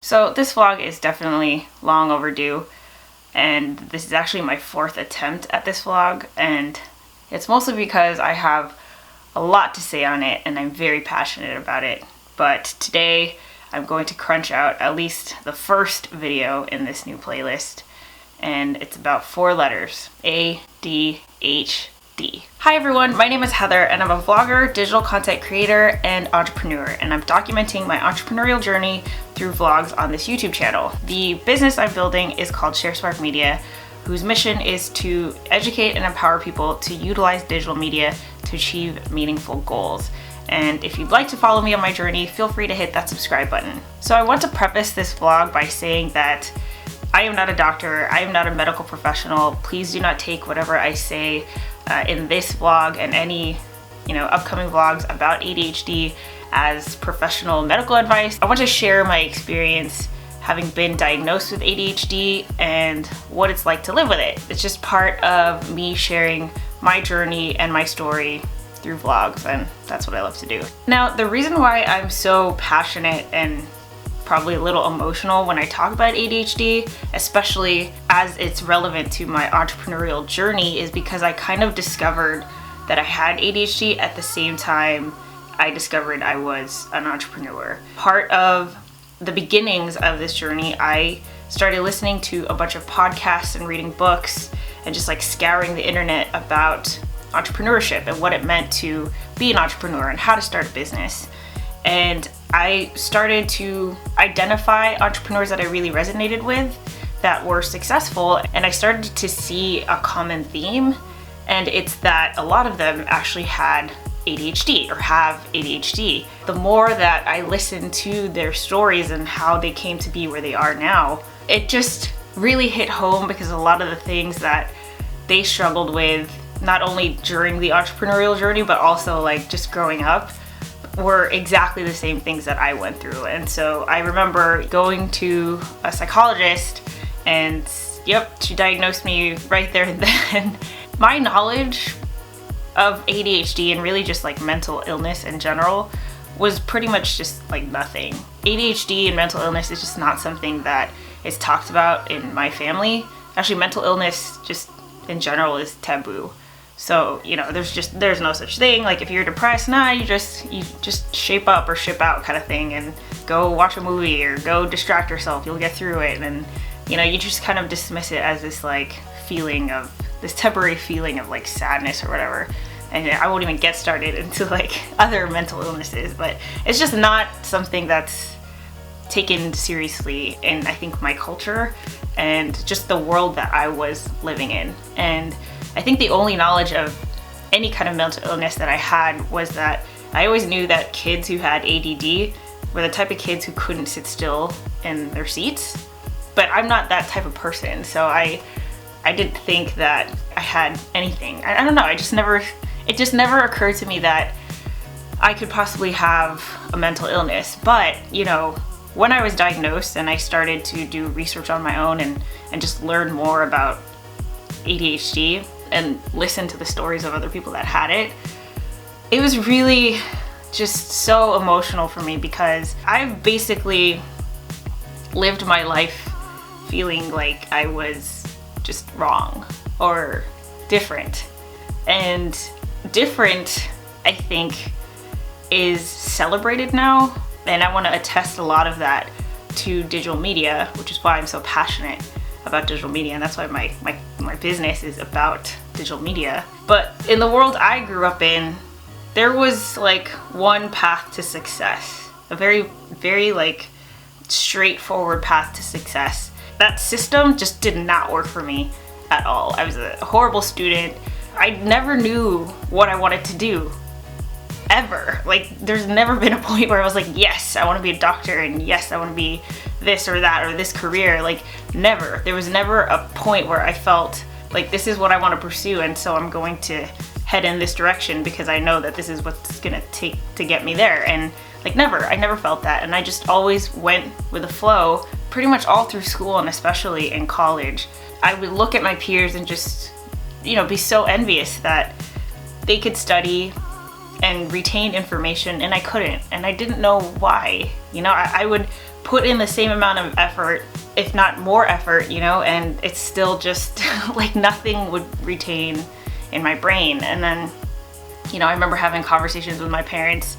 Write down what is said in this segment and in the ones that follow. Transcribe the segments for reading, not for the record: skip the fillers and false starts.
So this vlog is definitely long overdue, and this is actually my 4th attempt at this vlog, and it's mostly because I have a lot to say on it and I'm very passionate about it. But today I'm going to crunch out at least the first video in this new playlist, and it's about 4 letters: ADHD. Hi everyone, my name is Heather and I'm a vlogger, digital content creator, and entrepreneur, and I'm documenting my entrepreneurial journey through vlogs on this YouTube channel. The business I'm building is called ShareSpark Media, whose mission is to educate and empower people to utilize digital media to achieve meaningful goals. And if you'd like to follow me on my journey, feel free to hit that subscribe button. So I want to preface this vlog by saying that I am not a doctor, I am not a medical professional. Please do not take whatever I say in this vlog and any upcoming vlogs about ADHD as professional medical advice. I want to share my experience having been diagnosed with ADHD and what it's like to live with it. It's just part of me sharing my journey and my story through vlogs, and that's what I love to do. Now, the reason why I'm so passionate and probably a little emotional when I talk about ADHD, especially as it's relevant to my entrepreneurial journey, is because I kind of discovered that I had ADHD at the same time I discovered I was an entrepreneur. Part of the beginnings of this journey, I started listening to a bunch of podcasts and reading books and just like scouring the internet about entrepreneurship and what it meant to be an entrepreneur and how to start a business. And I started to identify entrepreneurs that I really resonated with that were successful, and I started to see a common theme, and it's that a lot of them actually had ADHD or have ADHD. The more that I listened to their stories and how they came to be where they are now, it just really hit home, because a lot of the things that they struggled with, not only during the entrepreneurial journey, but also like just growing up, were exactly the same things that I went through. And so I remember going to a psychologist, and she diagnosed me right there and then. My knowledge of ADHD and really just like mental illness in general was pretty much just like nothing. ADHD and mental illness is just not something that is talked about in my family. Actually, mental illness just in general is taboo. So, there's no such thing. Like, if you're depressed, you just shape up or ship out kind of thing and go watch a movie or go distract yourself. You'll get through it. And, you just kind of dismiss it as this like this temporary feeling of like sadness or whatever. And I won't even get started into like other mental illnesses, but it's just not something that's taken seriously in, I think, my culture and just the world that I was living in. And I think the only knowledge of any kind of mental illness that I had was that I always knew that kids who had ADD were the type of kids who couldn't sit still in their seats. But I'm not that type of person, so I didn't think that I had anything. I don't know, it just never occurred to me that I could possibly have a mental illness. But, when I was diagnosed and I started to do research on my own and just learn more about ADHD and listen to the stories of other people that had it, it was really just so emotional for me, because I've basically lived my life feeling like I was just wrong or different. And different, I think, is celebrated now, and I want to attest a lot of that to digital media, which is why I'm so passionate about digital media, and that's why my business is about digital media. But in the world I grew up in, there was like one path to success, a very, very like straightforward path to success. That system just did not work for me at all. I was a horrible student. I never knew what I wanted to do, ever. Like, there's never been a point where I was like, yes, I want to be a doctor, and yes, I want to be this or that or this career. Like, never. There was never a point where I felt like this is what I want to pursue, and so I'm going to head in this direction because I know that this is what's gonna take to get me there. And like, I never felt that, and I just always went with the flow pretty much all through school, and especially in college. I would look at my peers and just be so envious that they could study and retain information and I couldn't, and I didn't know why. I would put in the same amount of effort, if not more effort, you know, and it's still just like nothing would retain in my brain. And then, you know, I remember having conversations with my parents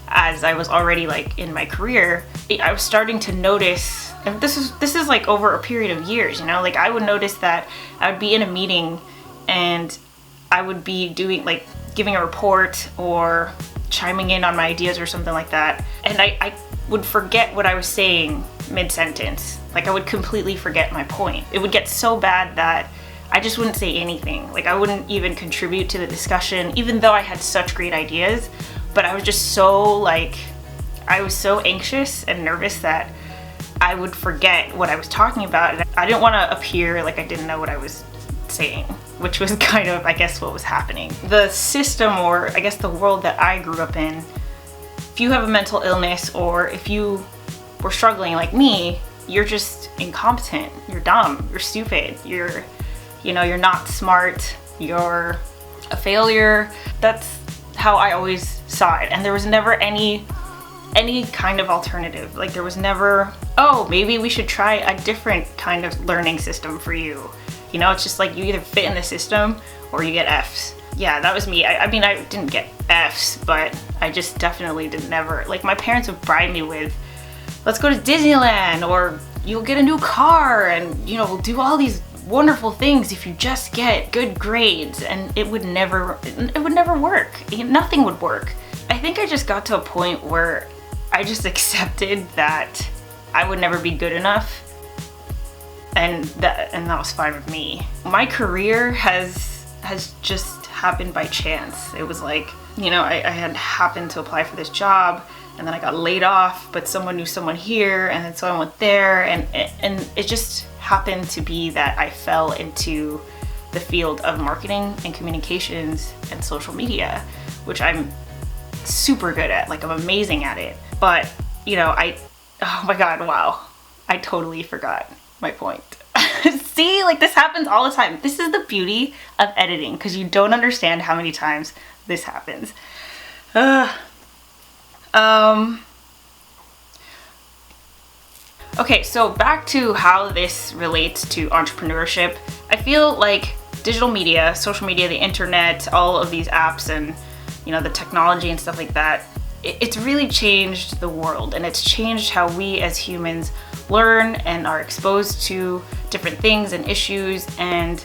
as I was already like in my career. I was starting to notice, and this is like over a period of years, you know, like I would notice that I would be in a meeting and I would be doing like giving a report or chiming in on my ideas or something like that, and I would forget what I was saying mid-sentence. Like I would completely forget my point. It would get so bad that I just wouldn't say anything. Like I wouldn't even contribute to the discussion, even though I had such great ideas. But I was just so like, I was so anxious and nervous that I would forget what I was talking about. And I didn't want to appear like I didn't know what I was saying, which was kind of, I guess, what was happening. The system, or I guess the world that I grew up in, if you have a mental illness or if you were struggling like me, you're just incompetent, you're dumb, you're stupid, you're not smart, you're a failure. That's how I always saw it. And there was never any kind of alternative. Like there was never, oh, maybe we should try a different kind of learning system for you. You know, it's just like you either fit in the system or you get Fs. Yeah, that was me. I mean, I didn't get Fs, but I just definitely did never, like my parents would bribe me with, let's go to Disneyland, or you'll get a new car, and you know, we'll do all these wonderful things if you just get good grades. And it would never work. Nothing would work. I think I just got to a point where I just accepted that I would never be good enough, and that was fine with me. My career has just happened by chance. It was like, you know, I had happened to apply for this job, and then I got laid off, but someone knew someone here, and then so I went there, and it just happened to be that I fell into the field of marketing and communications and social media, which I'm super good at. Like I'm amazing at it. But, you know, oh my God, wow. I totally forgot my point. See, like this happens all the time. This is the beauty of editing, because you don't understand how many times this happens. Okay, so back to how this relates to entrepreneurship. I feel like digital media, social media, the internet, all of these apps and, you know, the technology and stuff like that, it's really changed the world, and it's changed how we as humans learn and are exposed to different things and issues, and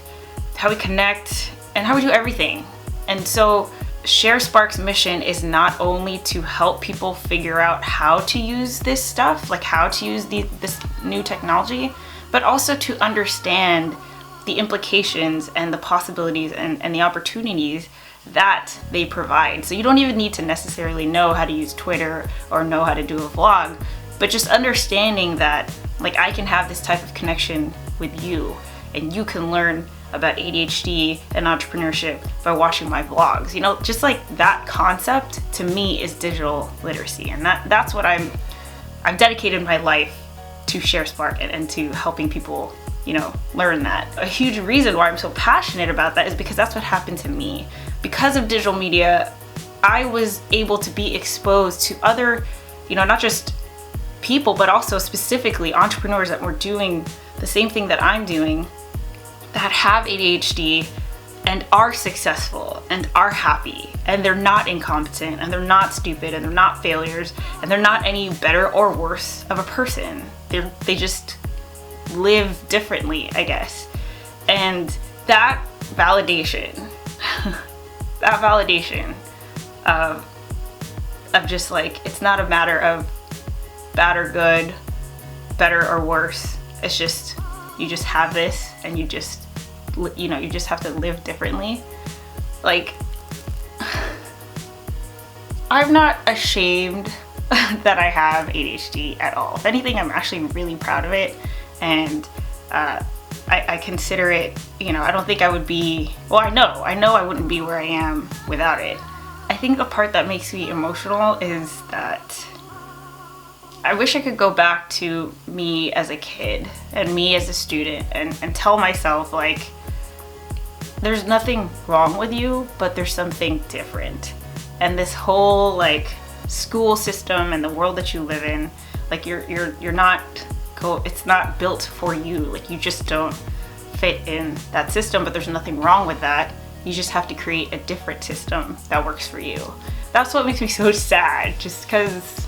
how we connect and how we do everything. And so ShareSpark's mission is not only to help people figure out how to use this stuff, like how to use this new technology, but also to understand the implications and the possibilities and the opportunities that they provide. So you don't even need to necessarily know how to use Twitter or know how to do a vlog, but just understanding that, like, I can have this type of connection with you, and you can learn about ADHD and entrepreneurship by watching my vlogs. You know, just like that concept to me is digital literacy, and that's what I've dedicated my life to ShareSpark and to helping people, you know, learn that. A huge reason why I'm so passionate about that is because that's what happened to me. Because of digital media, I was able to be exposed to other, you know, not just people, but also specifically entrepreneurs that were doing the same thing that I'm doing, that have ADHD and are successful and are happy, and they're not incompetent, and they're not stupid, and they're not failures, and they're not any better or worse of a person. They just live differently, I guess. And that validation, that validation of just like, it's not a matter of bad or good, better or worse. It's just, you just have this, and you just, you know, you just have to live differently. Like, I'm not ashamed that I have ADHD at all. If anything, I'm actually really proud of it, and I consider it, you know, I don't think I would be, well, I know I wouldn't be where I am without it. I think the part that makes me emotional is that I wish I could go back to me as a kid and me as a student and tell myself, like, there's nothing wrong with you, but there's something different. And this whole, like, school system and the world that you live in Like you're not it's not built for you. Like you just don't fit in that system, but there's nothing wrong with that. You just have to create a different system that works for you. That's what makes me so sad, just because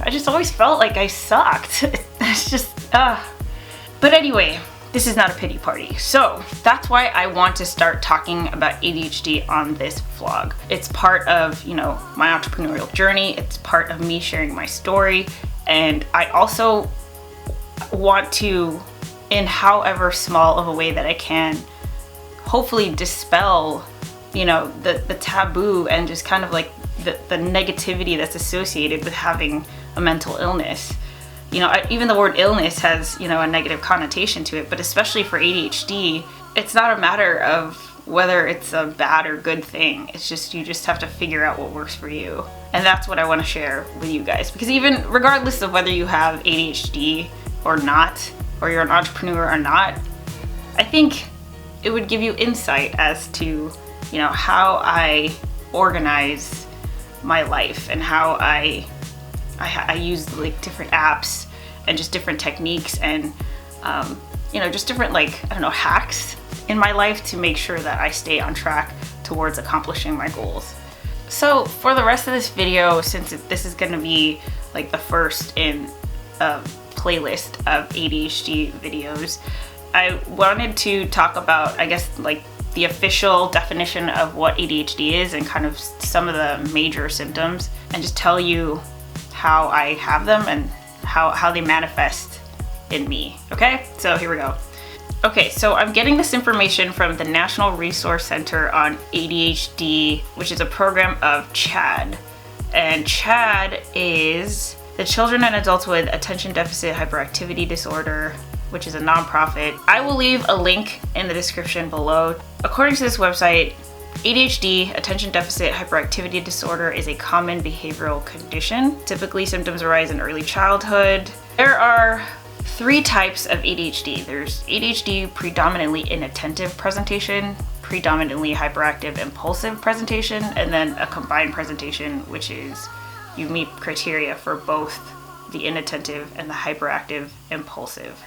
I just always felt like I sucked. It's just, But anyway, this is not a pity party. So that's why I want to start talking about ADHD on this vlog. It's part of, my entrepreneurial journey. It's part of me sharing my story. And I also want to, in however small of a way that I can, hopefully dispel, the taboo and just kind of like the negativity that's associated with having a mental illness. Even the word illness has, a negative connotation to it, but especially for ADHD, it's not a matter of whether it's a bad or good thing. It's just, you just have to figure out what works for you. And that's what I want to share with you guys. Because even regardless of whether you have ADHD or not, or you're an entrepreneur or not, I think it would give you insight as to, how I organize my life and how I use like different apps and just different techniques and just different hacks in my life to make sure that I stay on track towards accomplishing my goals. So for the rest of this video, since this is going to be like the first in a playlist of ADHD videos, I wanted to talk about, I guess, like the official definition of what ADHD is and kind of some of the major symptoms, and just tell you how I have them and how they manifest in me. Okay, so here we go. Okay, so I'm getting this information from the National Resource Center on ADHD, which is a program of CHADD. And CHADD is the Children and Adults with Attention Deficit Hyperactivity Disorder, which is a nonprofit. I will leave a link in the description below. According to this website, ADHD, Attention Deficit Hyperactivity Disorder, is a common behavioral condition. Typically, symptoms arise in early childhood. There are 3 types of ADHD. There's ADHD predominantly inattentive presentation, predominantly hyperactive impulsive presentation, and then a combined presentation, which is you meet criteria for both the inattentive and the hyperactive impulsive.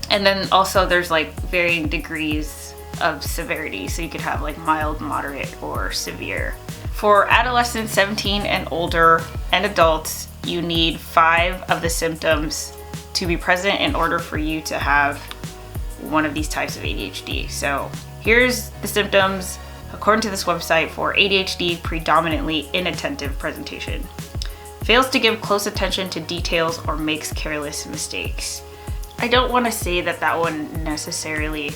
And then also there's like varying degrees of severity. So you could have like mild, moderate, or severe. For adolescents 17 and older and adults, you need 5 of the symptoms to be present in order for you to have one of these types of ADHD. So here's the symptoms according to this website for ADHD predominantly inattentive presentation. Fails to give close attention to details or makes careless mistakes. I don't want to say that one necessarily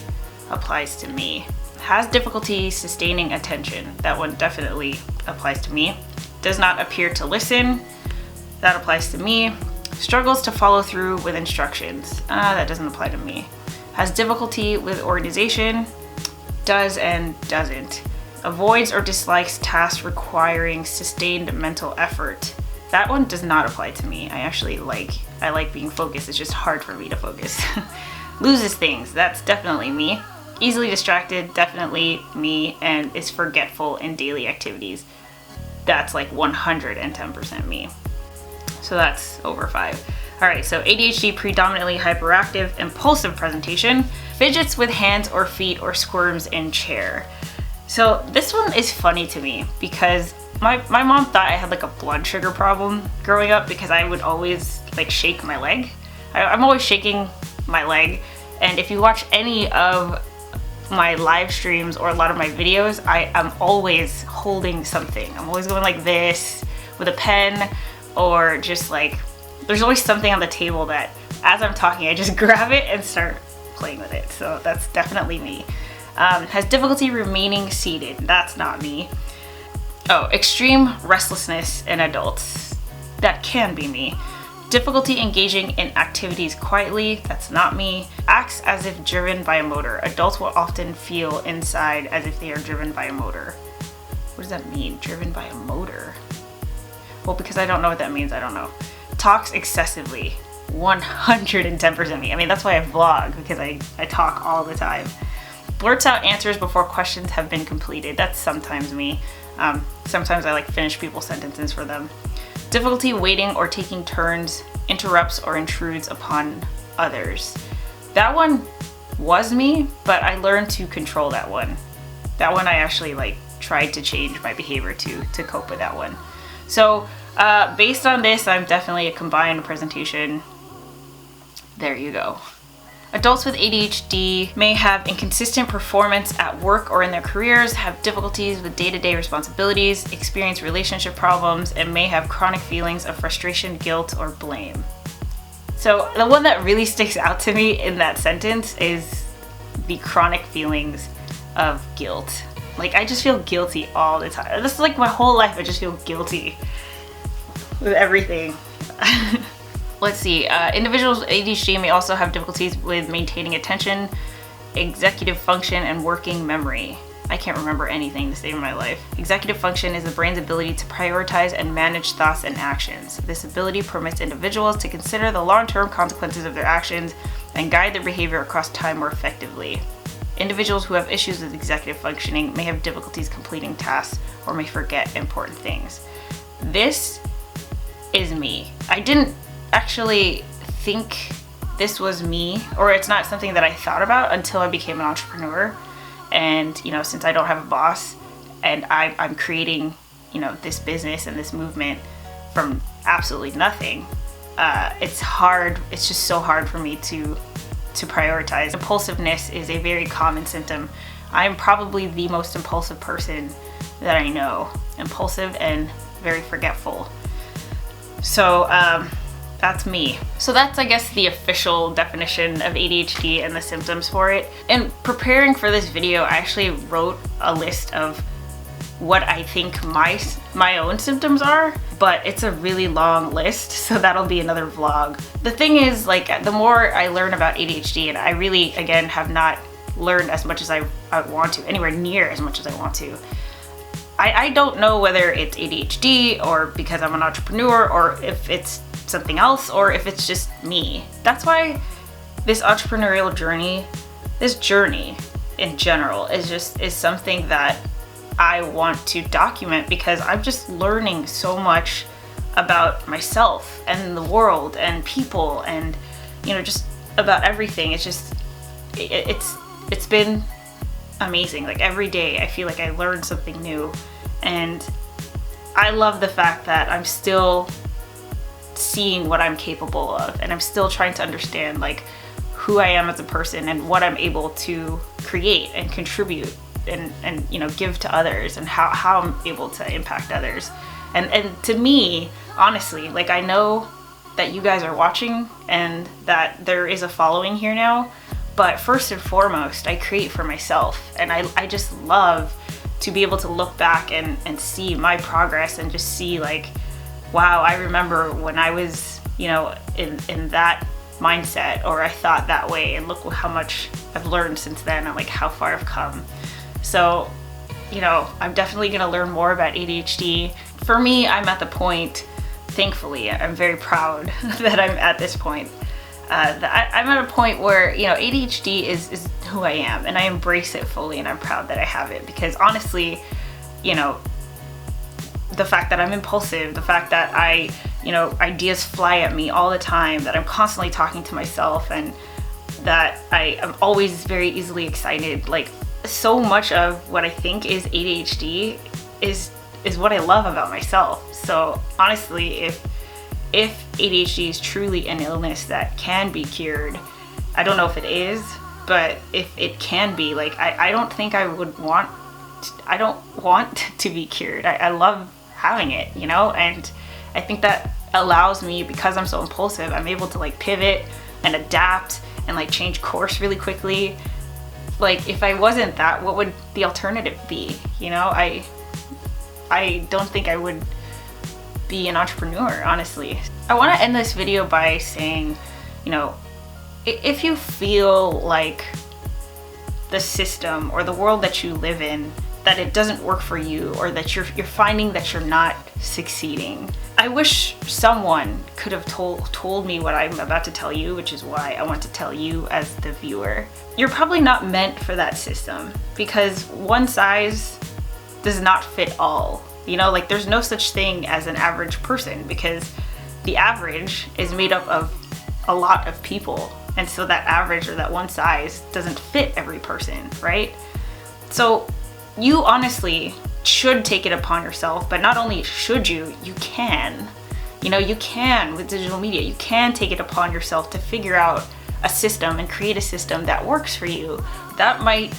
applies to me. Has difficulty sustaining attention. That one definitely applies to me. Does not appear to listen. That applies to me. Struggles to follow through with instructions. That doesn't apply to me. Has difficulty with organization. Does and doesn't. Avoids or dislikes tasks requiring sustained mental effort. That one does not apply to me. I like being focused. It's just hard for me to focus. Loses things. That's definitely me. Easily distracted. Definitely me. And is forgetful in daily activities. That's like 110% me. So that's over 5. All right, so ADHD predominantly hyperactive, impulsive presentation, fidgets with hands or feet or squirms in chair. So this one is funny to me because my mom thought I had like a blood sugar problem growing up because I would always like shake my leg. I'm always shaking my leg, and if you watch any of my live streams or a lot of my videos, I am always holding something. I'm always going like this with a pen, or just like there's always something on the table that as I'm talking I just grab it and start playing with it. So that's definitely me. Has difficulty remaining seated. That's not me. Oh, extreme restlessness in adults. That can be me. Difficulty engaging in activities quietly. That's not me. Acts as if driven by a motor. Adults will often feel inside as if they are driven by a motor. What does that mean? Driven by a motor? Well, because I don't know what that means, I don't know. Talks excessively. 110% me. I mean, that's why I vlog, because I talk all the time. Blurts out answers before questions have been completed. That's sometimes me. Sometimes I like finish people's sentences for them. Difficulty waiting or taking turns interrupts or intrudes upon others. That one was me, but I learned to control that one. That one I actually like tried to change my behavior to cope with that one. So based on this, I'm definitely a combined presentation. There you go. Adults with ADHD may have inconsistent performance at work or in their careers, have difficulties with day-to-day responsibilities, experience relationship problems, and may have chronic feelings of frustration, guilt, or blame. So the one that really sticks out to me in that sentence is the chronic feelings of guilt. Like, I just feel guilty all the time. This is like my whole life, I just feel guilty with everything. Let's see, individuals with ADHD may also have difficulties with maintaining attention, executive function, and working memory. I can't remember anything to save my life. Executive function is the brain's ability to prioritize and manage thoughts and actions. This ability permits individuals to consider the long-term consequences of their actions and guide their behavior across time more effectively. Individuals who have issues with executive functioning may have difficulties completing tasks or may forget important things. This is me. I didn't actually think this was me, or it's not something that I thought about until I became an entrepreneur. And, you know, since I don't have a boss and I'm creating, you know, this business and this movement from absolutely nothing, it's hard. It's just so hard for me to prioritize. Impulsiveness is a very common symptom. I'm probably the most impulsive person that I know. Impulsive and very forgetful. So, that's me. So that's, I guess, the official definition of ADHD and the symptoms for it. In preparing for this video, I actually wrote a list of what I think my own symptoms are, but it's a really long list, so that'll be another vlog. The thing is, like, the more I learn about ADHD, and I really, again, have not learned as much as I want to, anywhere near as much as I want to. I don't know whether it's ADHD or because I'm an entrepreneur, or if it's something else, or if it's just me. That's why this entrepreneurial journey, this journey in general, is something that I want to document, because I'm just learning so much about myself and the world and people, and, you know, just about everything. It's just, it's been amazing. Like, every day I feel like I learned something new, and I love the fact that I'm still seeing what I'm capable of, and I'm still trying to understand, like, who I am as a person and what I'm able to create and contribute and you know, give to others, and how I'm able to impact others. And to me, honestly, like, I know that you guys are watching and that there is a following here now, but first and foremost, I create for myself, and I just love to be able to look back and see my progress, and just see, like, wow, I remember when I was, you know, in that mindset, or I thought that way, and look how much I've learned since then, and like how far I've come. So, you know, I'm definitely gonna learn more about ADHD. For me, I'm at the point, thankfully, I'm very proud that I'm at this point. I'm at a point where, you know, ADHD is who I am, and I embrace it fully, and I'm proud that I have it, because honestly, you know, the fact that I'm impulsive, the fact that ideas fly at me all the time, that I'm constantly talking to myself, and that I am always very easily excited. Like, so much of what I think is ADHD is what I love about myself. So honestly, if ADHD is truly an illness that can be cured, I don't know if it is, but if it can be, like, I don't think I don't want to be cured. I love having it, you know, and I think that allows me, because I'm so impulsive, I'm able to, like, pivot and adapt and, like, change course really quickly. Like, if I wasn't that, what would the alternative be? You know, I don't think I would be an entrepreneur, honestly. I want to end this video by saying, you know, if you feel like the system or the world that you live in, that it doesn't work for you, or that you're finding that you're not succeeding, I wish someone could have told me what I'm about to tell you, which is why I want to tell you as the viewer. You're probably not meant for that system, because one size does not fit all. You know, like, there's no such thing as an average person, because the average is made up of a lot of people. And so that average or that one size doesn't fit every person, right? So you honestly should take it upon yourself, but not only should you, you can. You can with digital media. You can take it upon yourself to figure out a system and create a system that works for you. That might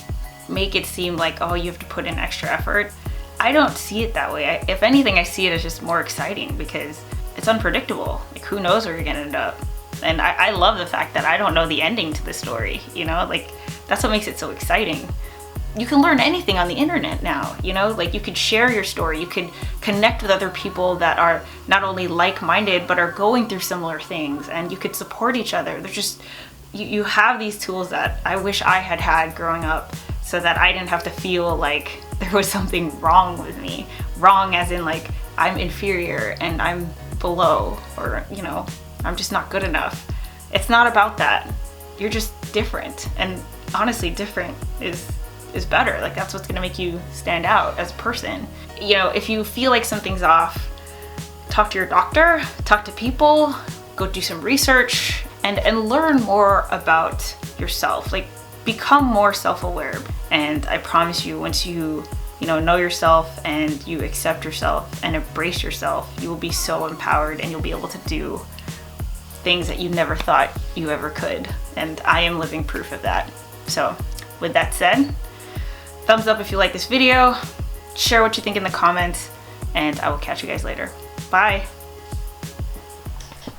make it seem like, oh, you have to put in extra effort. I don't see it that way. If anything, I see it as just more exciting because it's unpredictable. Like, who knows where you're gonna end up? And I love the fact that I don't know the ending to the story, like that's what makes it so exciting. You can learn anything on the internet now, like you could share your story, you could connect with other people that are not only like-minded, but are going through similar things, and you could support each other. They're just, you have these tools that I wish I had growing up, so that I didn't have to feel like there was something wrong with me. Wrong as in like, I'm inferior and I'm below, or, I'm just not good enough. It's not about that. You're just different. And honestly, different is better. Like, that's what's gonna make you stand out as a person. If you feel like something's off, talk to your doctor, talk to people, go do some research, and learn more about yourself. Like, become more self-aware. And I promise you, once you know yourself and you accept yourself and embrace yourself, you will be so empowered and you'll be able to do things that you never thought you ever could. And I am living proof of that. So with that said, thumbs up if you like this video, share what you think in the comments, and I will catch you guys later. Bye.